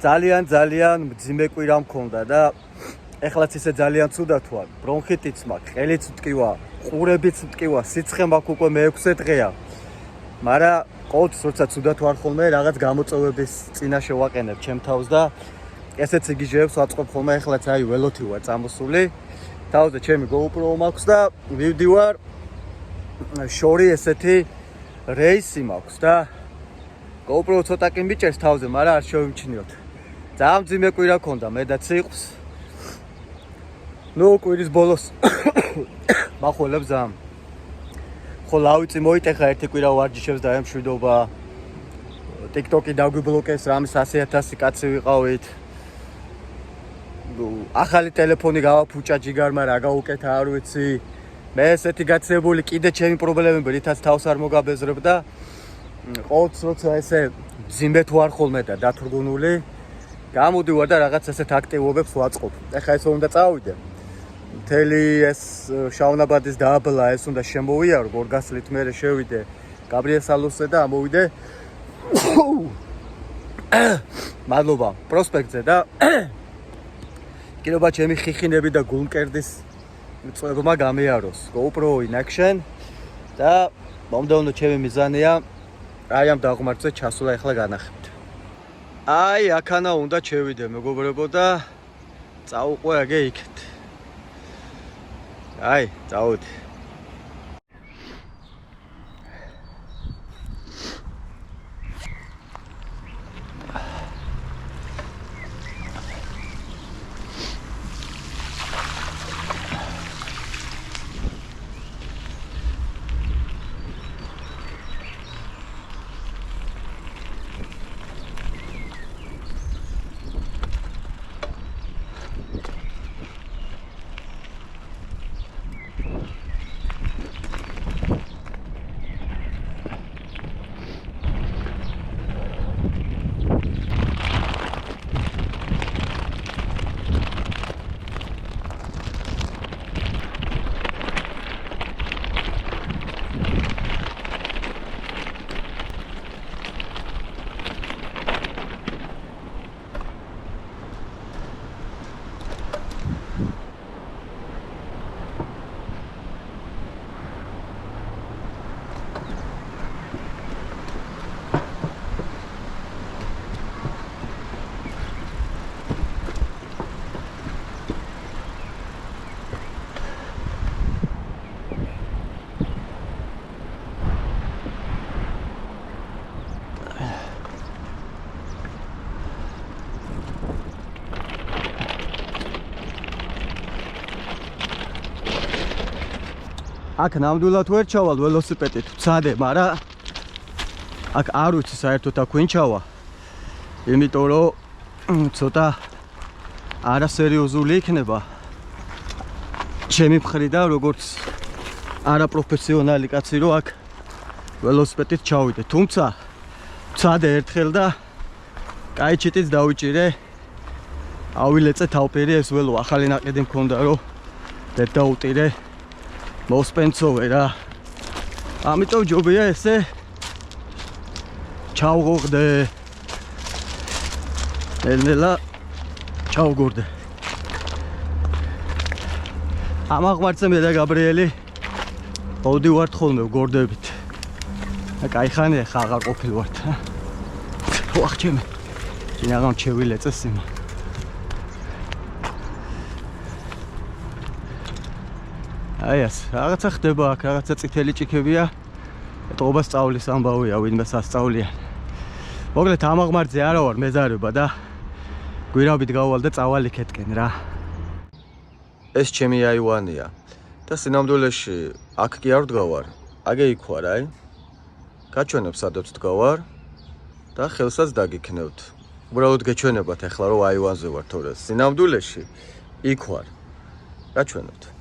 ძალიან მძიმე კვირა მქონდა და ეხლაც ისე ძალიან ცუდად ვარ. ბრონხიტიც მაქვს, ხელიც მტკივა, ყურებიც მტკივა, სიცხე მაქვს უკვე მე-6 დღეა. მაგრამ ყოველთვის როცა ცუდად ვარ ხოლმე რაღაც გამოწვევების წინაშე ვაყენებ ჩემ თავს და ესეც იგიჟეებს ვაწყობ ხოლმე. ეხლაც აი ველოთი ვარ წამოსული. თავზე ჩემი GoPro მაქვს და ვივდივარ შორი ესეთი რეისი მაქვს და GoPro ცოტა კი მიჭერს თავზე, მაგრამ არ შევიმჩნიოთ. ძალიან მძიმე კვირა ქონდა მე და ციყვს. ნუ კვირის ბოლოს მახველებ ზამ. ხო ლავიწი მოიტეხა ერთი კვირა ვარჯიშებს და ემშვიდობა. TikTok-ი დაგვიბლოკეს, რამის 100,000 კაცი ვიყავით. ახალი ტელეფონი გავაფუჭა ჯიგარმა, რა გავუკეთა არ ვიცი. მე ესეთი გაცებული კიდე ჩემი პრობლემები რითაც თავს არ მოგაბეზრებ და ყოველთვის როცა ესე ძიმბეთ ვარ ხოლმე და დათრგუნული გამოდივარ და რაღაც ესეთ აქტივობებს ვაწყობ. ეხლა ეს უნდა წავიდე. მთელი ეს შავნაბადის დააბლა ეს უნდა შემოვიარო, გორგასლით მერე შევიდე გაბრიესალოსზე და ამოვიდე მადლობა პროსპექტზე და კიდობა ჩემი ხიხინები და გულმკერდის წვებმა გამეაროს GoPro in action და მომდევნო ჩემი მიზანია აი ამ დაღმართზე ჩასვლა ეხლა განახებთ. აი აქანა უნდა შევიდე მეგობრებო და წავუყვე აგე იქეთ. აი წავედი. აქ ნამდვილად ვერ ჩავალ ველოსიპედით ვცადე, მაგრამ აქ არ ვიცი საერთოდ აქ ვინ ჩავა. იმიტომ რომ ცოტა არასერიოზული იქნება. ჩემი მხრიდან როგორც არაპროფესიონალი კაცი რომ აქ ველოსიპედით ჩავიდე. თუმცა ვცადე ერთხელ და კაი ჩიტიც დავიჭირე. ავილეწე თავპირი ეს ველო ახალი ნაკედი მქონდა რომ ვერ დაუტირე. მოსპენცოვე რა. ამიტომ ჯობია ესე ჩავღორდე. ნელა ჩავღორდე. ამაღვარცე მე და გაბრიელი მოვდივართ ხოლმე ვგორდებით. კაი ხანია ხა აღარ ყოფილვართ. ვახჩემე. წინაღამ ჩევილეწეს იმა. აი ეს რაღაცა ხდება აქ, რაღაცა წითელი ჭიქებია. ეტყობა სწავლის ამბავია, ვინმე სასწავლიან. მოკლედ ამ აღმართზე არა ვარ მეზარება და გვირაბით გავალ და წავალ იქეთკენ რა. ეს ჩემი აივანია და სინამდვილეში აქ კი არ ვდგავარ. აგე იქ ვარ აი. გაჩვენებ სადაც ვდგავარ და ხელსაც დაგიქნევთ. უბრალოდ გეჩვენებათ ახლა რომ აივანზე ვარ, თორე სინამდვილეში იქ ვარ. გაჩვენებთ.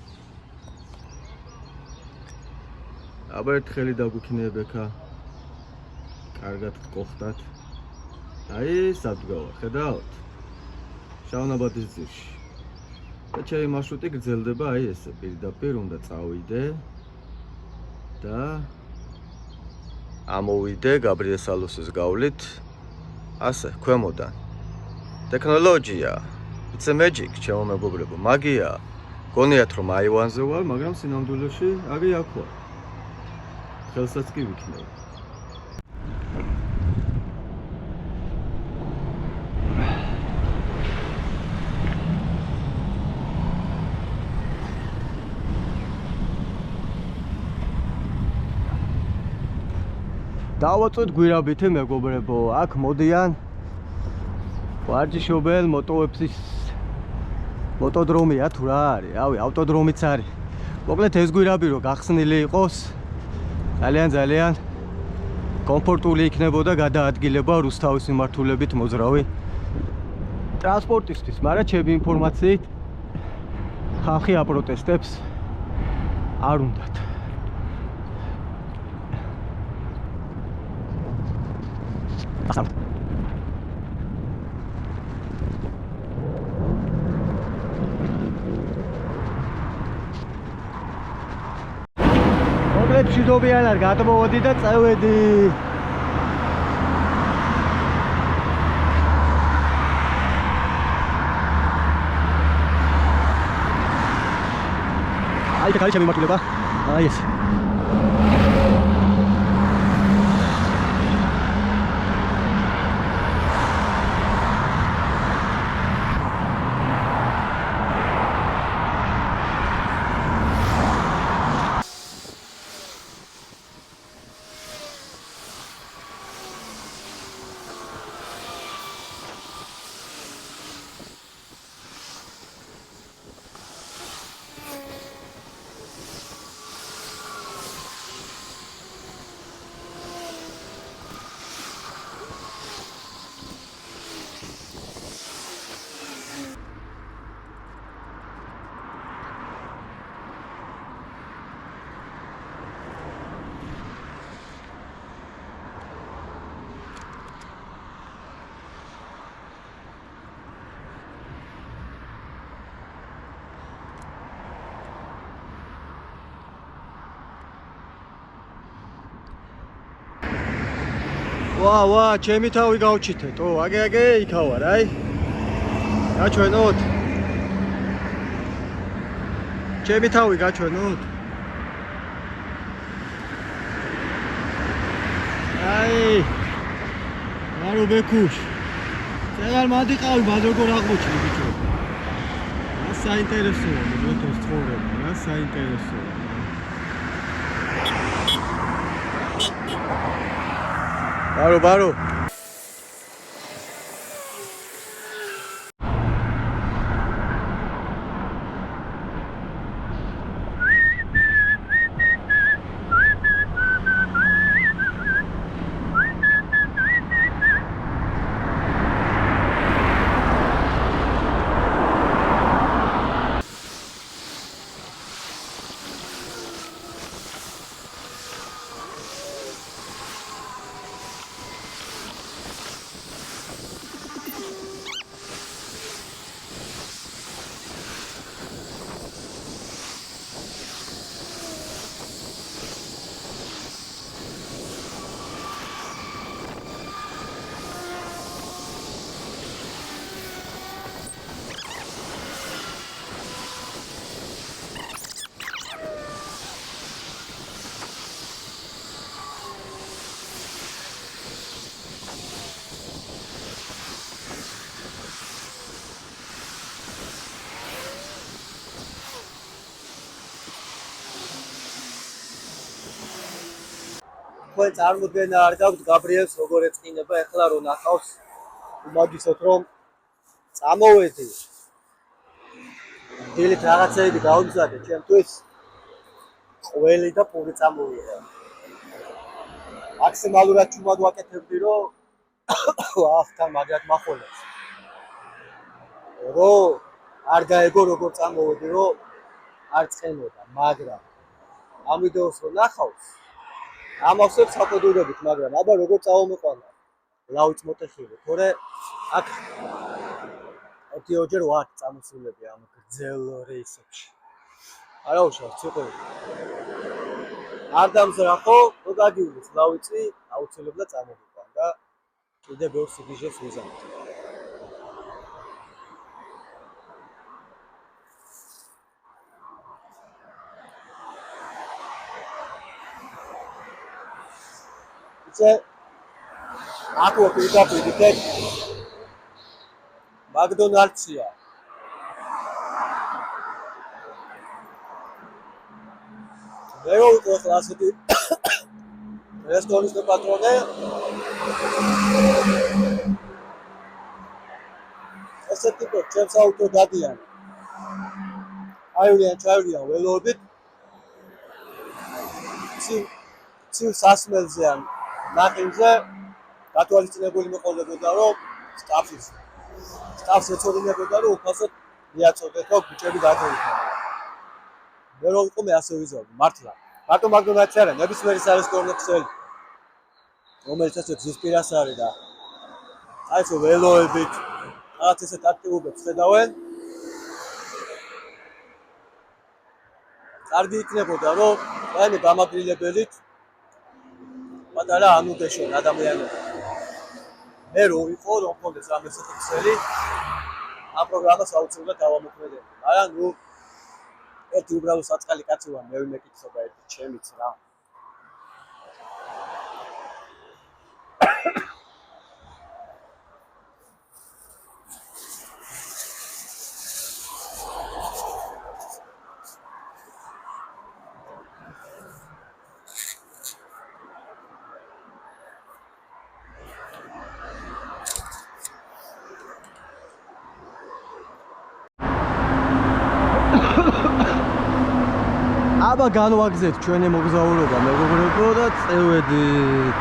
აბა ერთხელი დაგვიქნებ ეხა. კარგად გკოხდათ. აი სადგავარ, ხედავთ? შავნაბადის ძირში. და ჩემი მარშრუტი გრძელდება აი ესე, პირდაპირ უნდა წავიდე და ამოვიდე გაბრიესალოსის გავლით. ასე, ქვემოდან. ტექნოლოგია. It's a magic, ჩემო მეგობრებო, მაგია. გონიათ რომ აივანზე ვარ, მაგრამ სინამდვილეში არი აქ ვარ. ხელსაც კი ვიქნები. დავაწვეთ გვირაბითი მეგობრებო, აქ მოდიან ვარჯიშობენ მოტოების მოტოდრომია თუ რა არის? რავი, ავტოდრომიც არის. მოკლედ ეს გვირაბი რო გახსნილი იყოს, ძალიან კომფორტული იქნებოდა გადაადგილება რუსთავის მიმართულებით მოძრავი ტრანსპორტისთვის, მაგრამ ჩემი ინფორმაციით ხალხი აპროტესტებს არ უნდათ. მოკლედ მშვიდობიან არ გადმოვოდი და წევედი. აი და კალიჩა მიმართულება. აი ეს. ვა, ჩემი თავი გავჩითეთო, აგე იქავარ, აი. გაჩვენოთ. ჩემი თავი გაჩვენოთ. აი. მარო ბეკუშ. წეგარ მანდიყავი, მას როგორ აღმოჩნდი ბიჭო. რა საინტერესოა, მოტოს ცხოვრება, რა საინტერესოა. ბარო თქვენ წარმოდგენა არ გაქვთ გაბრიელს როგორ ეწყინება ეხლა რო ნახავს უმაგისოთ რომ წამოვედი დილით რაღაცეები გავიმზადე ჩემთვის ყველი და პური წამოვიდა მაქსიმალურად ჩუმად ვაკეთებდი რომ ახთან მაგრად მახოლეს რო არ გაეგო როგორ წამოვედი რომ არ წენოდა მაგრამ ამ ვიდეოს რო ნახავს ამავსებს საყოველთაობით, მაგრამ აბა როგორ წავომეყანა ლავიც მოტეხილი, თორე აქ ოჯერ ვარ წამოსულები ამ გრძელ რეისებში. არა უშავს, ცოტა. არ დამზრახო, რო გადიulis ლავიცი, აუცილებლად წამოვიყვან და კიდე ბევრ სიგიჟეს ვიზამთ. კუნძულზე აქ პირდაპირ იქეთ მაკდონალდსია. მე ვიყო ახლა ასეთი რესტორნის პატრონე. ესეთი ტიპი ჩემს აუტო დადიან. აივლიან ველოებით. ცივ სასმელზე ან ნახინზე გათვალისწინებული მეყოლებოდა, რომ სტაფს ეწოდებოდა, რომ უფასოდ მიაწოდეთ, რომ ბიჭები გადაიქცნენ. მე რო ვიყო მე ასე ვიზავდი, მართლა. მარტო მაკდონალდსი არა, ნებისმიერი სარესტორნო ქსელი, რომელიც ასე გზის პირას არის და აი ეს ველოებით რაღაც ესეთ აქტივობებს ხედავენ. კარგი იქნებოდა, რომ რაიმე გამაგრილებელით პატარა ანუდეშონ ადამიანები. მე რო ვიყო, რომ მქონდეს ამ ესეთი ქსელი, ამ პროგრამას აუცილებლად დავამოქმედებდი. მაგრამ ნუ ერთი უბრალო საწყალი კაცი ვარ, მე ვიმეკითხება ერთი ჩემიც რა. აბა განვაგზეთ ჩვენი მოგზაურობა მეგობრებო და წევედით.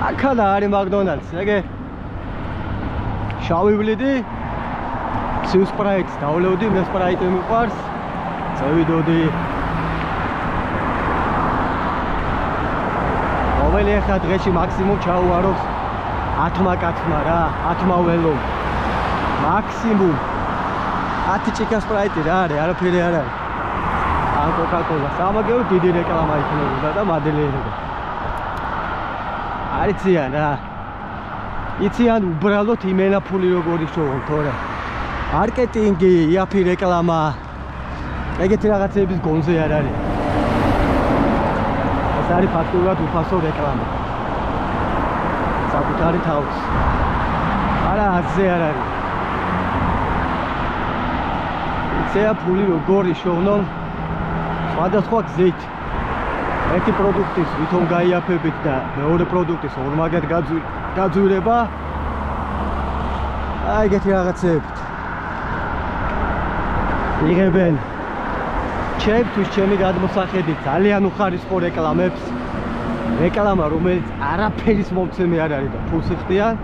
აქადა არის მაკდონალდსი, ეგე შავი ვლიდი, ცივ სპრაიტს დავლევდი, მე სპრაიტი მიყვარს, წევიდოდი. რომელი ახლა დღეში მაქსიმუმ ჩაუვარობს 10 კაცმა რა, 10 ველომ. მაქსიმუმ 10 ჭიქა სპრაიტი რა არის, არაფერი არ არის. ან კოკა-კოლა, სამაგერო დიდი რეკლამა იქნებოდა და მადლიერება. არიციან რა. იციან უბრალოდ იმენაფული როგორი შოვა თორე. მარკეტინგი, იაფი რეკლამა. ეგეთი რაღაცების გონზე არ არის. ეს არის ფაქტურად უფასო რეკლამა. საკუთარი თავს. არა, ასე არ არის. იცია ფული როგორი შოვნონ სხვადასხვა გზით. ერთი პროდუქტის ვითომ გაიაფებით და მეორე პროდუქტის ორმაგად გაძვირება. აი ეგეთი რაღაცებით. იღებენ ჩემთვის ჩემი გადმოსახედით ძალიან უხარისხო რეკლამებს. რეკლამა, რომელიც არაფერის მომცემი არ არის და ფულს იხდიან.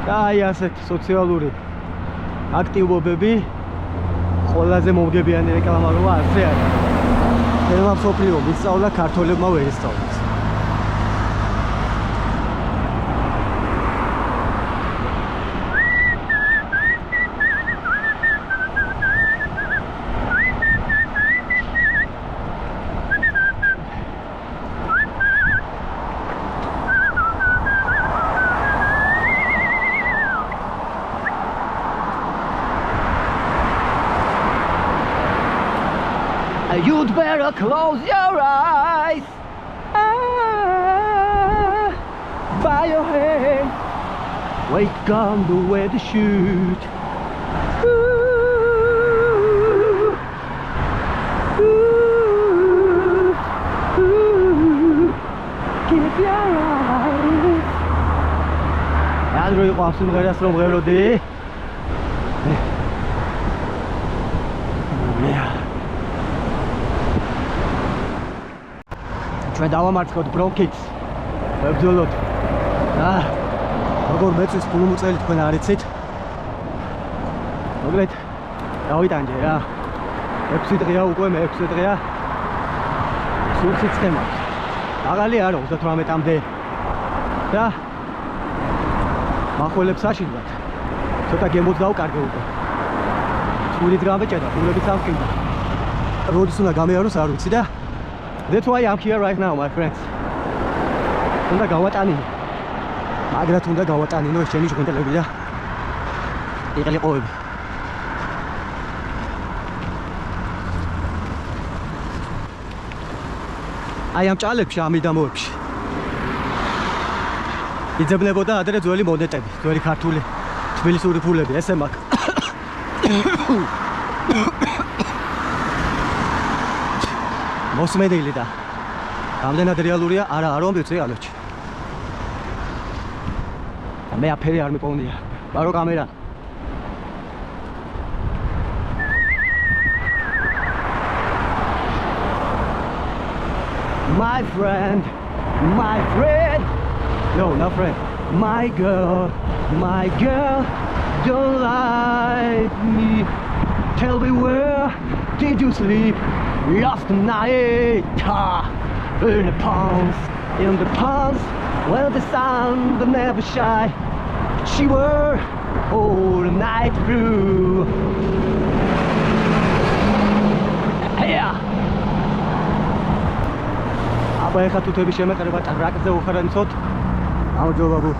და აი ასეთ სოციალური აქტივობები ყველაზე მომგებიანი რეკლამა როა ასე არის. თემა მსოფლიო მისწავლა ქართველებმა ვერ ისწავლეს. You'd better close your eyes by your hand. Wake on the way to shoot. Keep your eyes. Andrew, what's the matter? From where are they? ჩვენ დავამარცხოთ ბრონქიტს. ვებრძოლოთ. როგორ მეწვის ფულმოწელი თქვენ არ იცით? მოკლედ დავიტანჯე რა. 6 დღეა უკვე, მე 6 დღეა. სულ სიცხე მაქვს. აღალი არა 38-მდე. და მახველებს აშინდათ. ცოტა გემოც დავკარგე უკვე. სული დრაბეჭდა, ხურებიც ამყიდა. როდის უნდა გამეაროს არ ვიცი და that's why I'm here right now my friends. უნდა გავატანინო. მაგრამ უნდა გავატანინო ეს ჩემი ჟღენტელები და იყლიყოები. აი ამ ჭალებში, ამ მიდამოებში. იძებნებოდა ადრე ძველი მონეტები, ძველი ქართული თბილისური ფულები, ესე მაქვს. მოსმენილი და რამდენად რეალურია, არა არ ვამბობ ზეალოჩი. მე აფერი არ მიპოვნია. ბარო კამერა. My friend, no, not friend, my girl, don't lie to me. Tell me where did you sleep last night? In the palms, where the sun never shine. She were all night through. Yeah. აბა ეხა თუთები შემეყრება ტრაკზე უხარანიცოთ. ამჯო ბაბუ.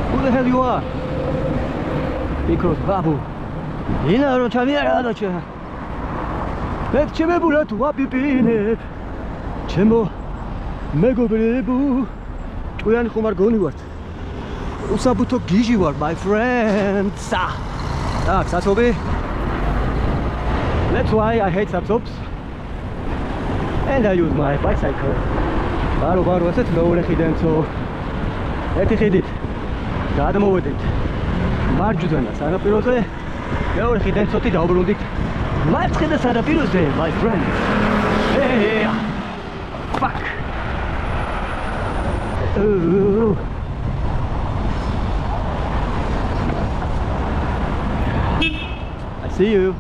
Who the hell you are? Because babu. ინა რო ჩამიერა დაჩა. მე ჩემებულა თუ აპიპინებ. ჩემო მეგობრებო. ჭუიანი ხომ არ გონივართ. უსაბუთო გიჟი ვარ my friends. Так, საცობი. That's why I hate subs. And I use my bicycle. Baru ასეთ მეორე ხიდან ცო. ერთი ხიდით გადმოვედით. მარჯვენა სანაპიროზე. მეორე ხიდან ცოტი დავბრუნდით. მარცხენა სანაპიროზე, my friend. Hey. Fuck. I see you.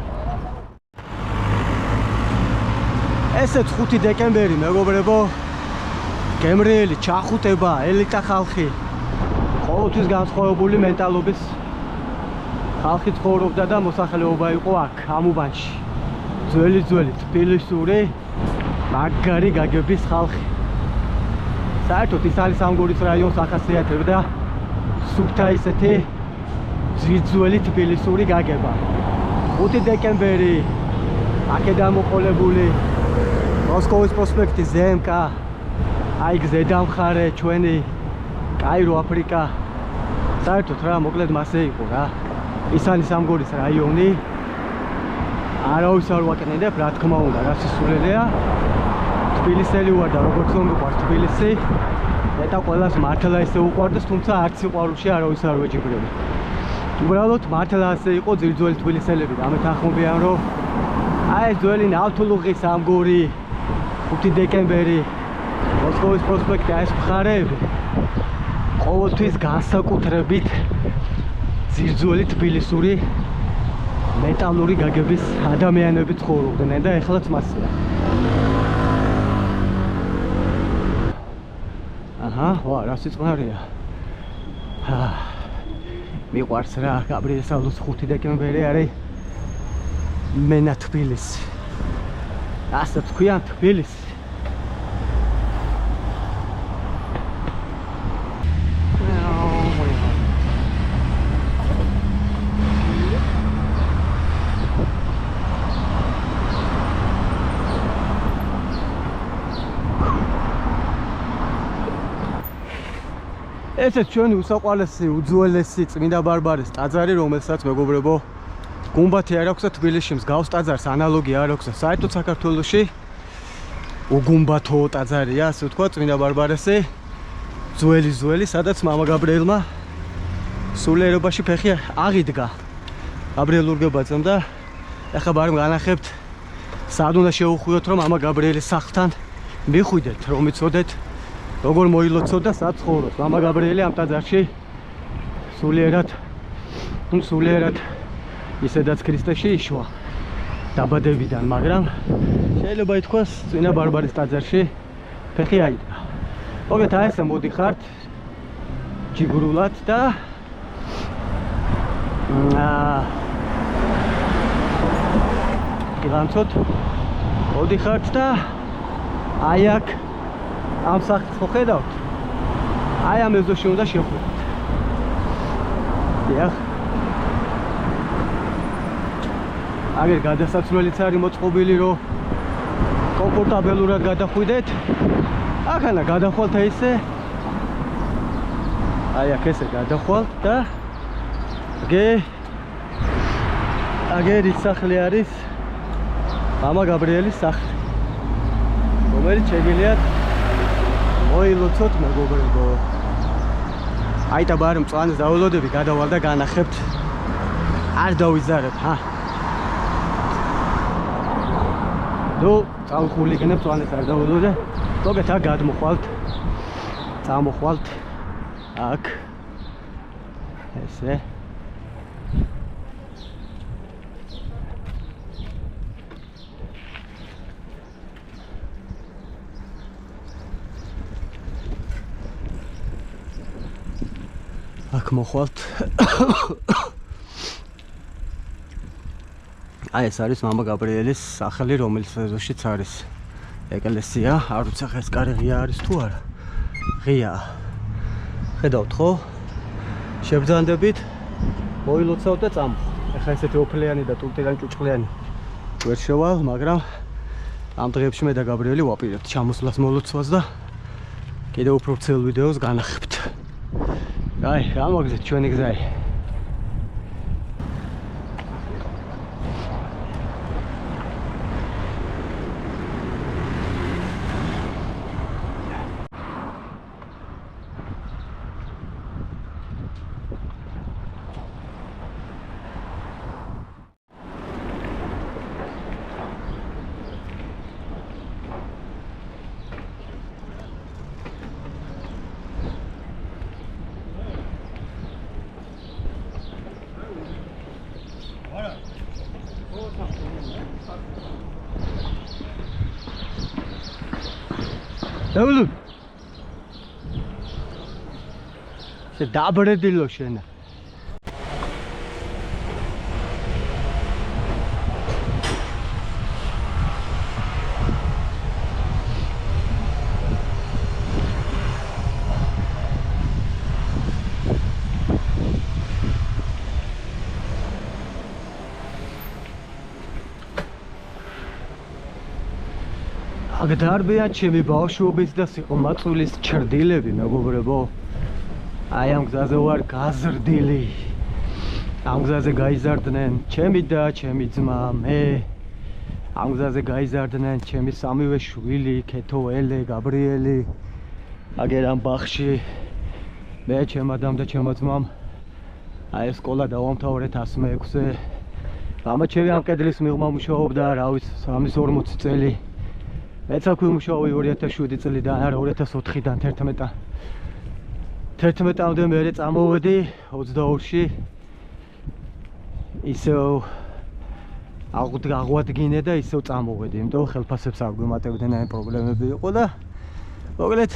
ესე 5 დეკემბერი მეგობრებო გემრიელი ჩახუტება ელიტა ხალხი ყოველთვის განსხვავებული მენტალობის ხალხი ცხოვრობდა და მოსახლეობა იყო აქ ამ უბანში ძველი თბილისური მაგარი გაგების ხალხი საერთოდ ის არის სამგორის რაიონს ახასიათებდა სუფთა ისეთი ძველი თბილისური გაგება 5 დეკემბერი აქედან მოყოლებული მოსკოვის პროსპექტი ზემკა აი გზედა მხარე ჩვენი კაირო აფრიკა საერთოდ რა მოკლედ მასე იყო რა ის არის სამგორის რაიონი არავის არ ვაკნინდებ რა თქმა უნდა რა სისულელეა თბილისელი ვარ და როგორც რომ ვიყავ თბილისი და ყველას მართლა ესე უყვარდეს თუმცა არც სიყვარულში არავის არ ვეჯიბრები უბრალოდ მართლა ასე იყო ძირძველი თბილისელები და ამეთანხმობიან რომ აი ძველი ნავთლუღი სამგორი 5 დეკემბერი მოსკოვის პროსპექტი ეს მხარეები ყოველთვის განსაკუთრებით ძირძველი თბილისური მეტალური გაგების ადამიანები ცხოვრობდნენ და ეხლაც მასია. აჰა, ვა, რა სიწყნარია. მიყვარს რა, გაბრიელსალოს 5 დეკემბერი არის მენა თბილისი. ასე თქვიან თბილისი. ესეც ჩვენი უსაყვარლესი, უძველესი წმინდა ბარბარეს ტაძარი, რომელსაც მეგობრებო გუმბათი არ აქვს და თბილისში მსგავს ტაძარს ანალოგი არ აქვს. საერთოდ საქართველოში უგუმბათო ტაძარია, ასე ვთქვა, წმინდა ბარბარესი, ძველი, სადაც მამა გაბრიელმა სულიერობაში ფეხი აღიდგა. გაბრიელ ურგებაძემ და ახლა ბარემ განახებთ სად უნდა შევუხვიოთ, რომ მამა გაბრიელის სახლთან მიხვიდეთ, რომ იცოდეთ როგორ მოილოცოთ და სად ცხოვრობს. მამა გაბრიელი ამ ტაძარში სულიერად ისედაც ქრისტეში იშვა დაბადებიდან, მაგრამ შეიძლება ითქვას წინა ბარბარის ტაძარში ფეხი აიდგა. მოგეთ აი ესე მოდიხართ ჯიგრულად და გილანცოთ მოდიხართ და აი აქ ამ სახლს ხო ხედავთ? აი ამ ეზოში უნდა შევხვდეთ. დიახ. აგერ გადასაცვლელიც არის მოწყობილი, რომ კომფორტაბელურად გადახვიდეთ. აქანა გადახვალთ ესე. აი აქ ესე გადახვალთ და აგერის სახლი არის მამა გაბრიელის სახლი, რომელიც შეგიძლიათ მოილოცოთ მეგობრებო. აი და ბარი მწვანეს დაველოდები, გადავალ და განახებთ. არ დავიზარებ, ჰა. ნუ წამხული იქნებ მწვანეს არ დაველოდე. მოგეთ აქ გადმოხვალთ. წამოხვალთ. აქ ესე აქ მოხვალთ. აი ეს არის მამა გაბრიელის სახლი, რომელიც ეზოშიც არის ეკლესია. არ ვიცი ახლა ეს კარი ღია არის თუ არა. ღიაა. ხედავთ ხო? შევძანდებით, მოილოცავთ და წამოხვალთ. ეხლა ესეთი ოფლიანი და ტულტირანი ჭუჭყლიანი ვერ შევალ, მაგრამ ამ დღეებში მე და გაბრიელი ვაპირებთ ჩამოსვლას მოლოცვას და კიდევ უფრო ვრცელ ვიდეოს განახებთ. აი, გამოგზეთ ჩვენი გზარი. Davulu. Se dabredilo შენ. აგდარბია ჩემი ბავშვობის და სიყომაწვილის ჩრდილები, მეგობრებო. აი ამ გზაზე ვარ გაზრდილი. ამ გზაზე გაიზარდნენ ჩემი და ჩემი ძმა, მე. ამ გზაზე გაიზარდნენ ჩემი სამივე შვილი, ქეთო, ელე, გაბრიელი. აგერ ამ ბაღში მე, ჩემ ადამ და ჩემო ძმამ აი სკოლა დავამთავრეთ 106-ზე. ამათ ჩემი ამ კედლის მიღმა მუშაობდა, რა ვიცი, 340 წელი. მეც აქ ვიმუშაობი 2007 წლიდან, არა 2004-დან 11-მდე მერე წამოვედი 22-ში. ისევ აღვადგინე და ისევ წამოვედი, იმიტომ ხელფასებს არ გვემატებდნენ, აი პრობლემები იყო და მოკლედ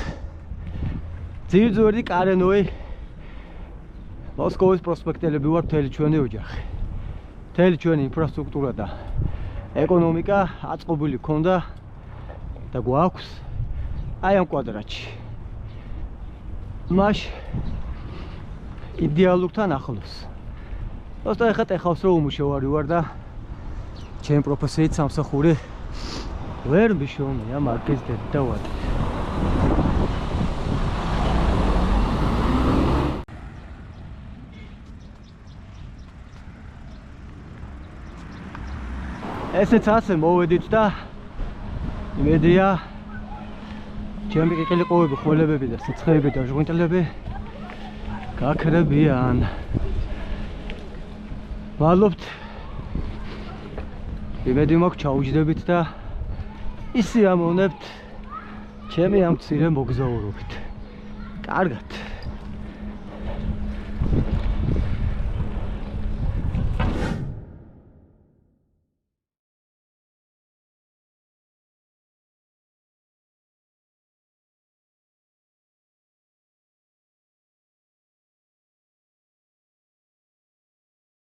ძირძვერდი კარენოი მოსკოვის პროსპექტელები ვარ მთელი ჩვენი ოჯახი. მთელი ჩვენი ინფრასტრუქტურა და ეკონომიკა აწყობილი ქონდა და გვაქვს აი ამ კვადრატში. მაშ იდეალურთან ახლოს. просто ეხლა ტეხავს რომ უმუშევარი ვარ და ჩემი პროფესიით სამსახური ვერ მიშოვნია მარკიზ დედა ვარ. ესეც ასე მოვედით და იმედია ჩემი ყიყილიყოვები, ხველებები და სიცხეები და ჟღვინტლები გაქრებიან. მადლობთ. იმედი მაქვს ჩაუჯდებით და ისე ამოვნებთ ჩემი ამ მცირე მოგზაურობით. კარგად.